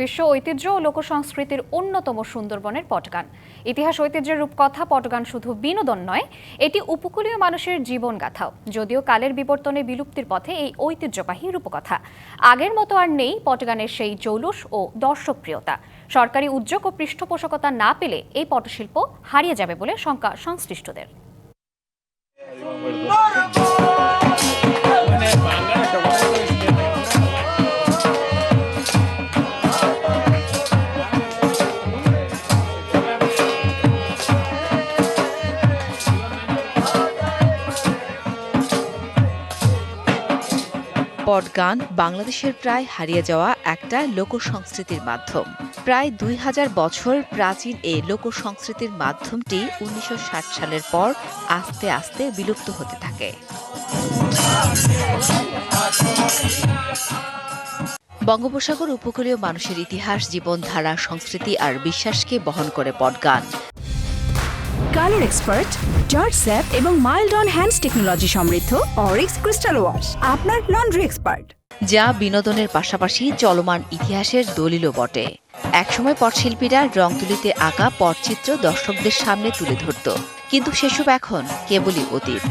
বিশ্ব ঐতিহ্য ও লোকসংস্কৃতির অন্যতম সুন্দরবনের পটগান। ইতিহাস ঐতিহ্যের রূপকথা পটগান শুধু বিনোদন নয়, এটি উপকূলীয় মানুষের জীবনগাথাও। যদিও কালের বিবর্তনে বিলুপ্তির পথে এই ঐতিহ্যবাহী রূপকথা, আগের মতো আর নেই পটগানের সেই জৌলুস ও দর্শকপ্রিয়তা। সরকারি উদ্যোগ ও পৃষ্ঠপোষকতা না পেলে এই পটশিল্প হারিয়ে যাবে বলে শঙ্কা সংশ্লিষ্টদের। পটগান বাংলাদেশের প্রায় হারিয়ে যাওয়া একটা লোকসংস্কৃতির মাধ্যম। প্রায় ২০০০ বছর প্রাচীন এই লোকসংস্কৃতির মাধ্যমটি ১৯৬০ সালের পর আস্তে আস্তে বিলুপ্ত হতে থাকে। বঙ্গোপসাগর উপকূলীয় মানুষের ইতিহাস, জীবনধারা, সংস্কৃতি আর বিশ্বাসকে বহন করে পটগান। কালার এক্সপার্ট, জর্জ স্যাপ এবং মাইল্ড অন হ্যান্ডস টেকনোলজি সমৃদ্ধ অরিক্স ক্রিস্টাল ওয়াশ আপনার লন্ড্রি এক্সপার্ট, যা বিনোদনের পাশাপাশি চলমান ইতিহাসের দলিলও বটে। একসময় পটশিল্পীরা রং তুলিতে আঁকা পটচিত্র দর্শকদের সামনে তুলে ধরত, কিন্তু সেসব এখন কেবলই অতীত।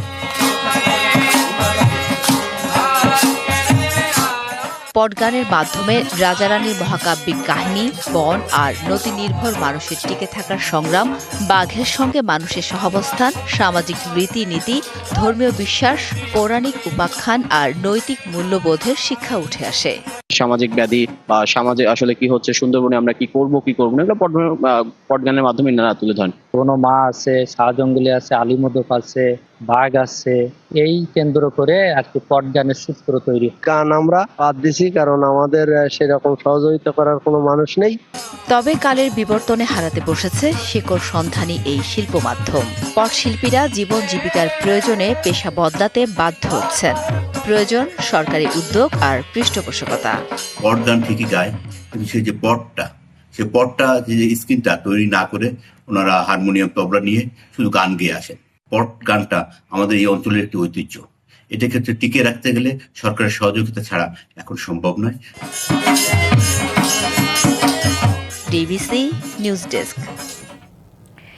পটগানের মাধ্যমে রাজারানীর মহাকাব্যিক কাহিনী, বন আর নদী নির্ভর মানুষের টিকে থাকার সংগ্রাম, বাঘের সঙ্গে মানুষের সহাবস্থান, সামাজিক রীতিনীতি, ধর্মীয় বিশ্বাস, পৌরাণিক উপাখ্যান আর নৈতিক মূল্যবোধের শিক্ষা উঠে আসে। সামাজিক ব্যাধি বা সমাজে আসলে কি হচ্ছে, সুন্দরবনে আমরা কি করব না, এগুলো পটগানের মাধ্যমে নানা তুলে ধরেন। কোনো মা আছে, শাহ জঙ্গলি আছে, আলিমদক আছে, বাঘ আছে, এই কেন্দ্র করে আর কি পটগানের সূত্র তৈরি। গান আমরা বাদ দিছি কারণ আমাদের সেরকম সহযোগিতা করার কোনো মানুষ নেই। তবে কালের বিবর্তনে হারাতে বসেছে শিকড় সন্ধানী এই শিল্প মাধ্যম। পটশিল্পীরা জীবন জীবিকার প্রয়োজনে পেশা বদলাতে বাধ্য হচ্ছেন। প্রয়োজন সরকারি উদ্যোগ আর পৃষ্ঠপোষকতা। পটগান ঠিকই গায়, কিন্তু সেই যে পটটা যে স্ক্রিনটা তৈরি না করে ওনারা হারমোনিয়াম তবলা নিয়ে শুধু গান গেয়ে আসেন। পট গানটা আমাদের এই অঞ্চলের একটি ঐতিহ্য। এটা ক্ষেত্রে টিকে রাখতে গেলে সরকারের সহযোগিতা ছাড়া এখন সম্ভব নয়। DBC news desk.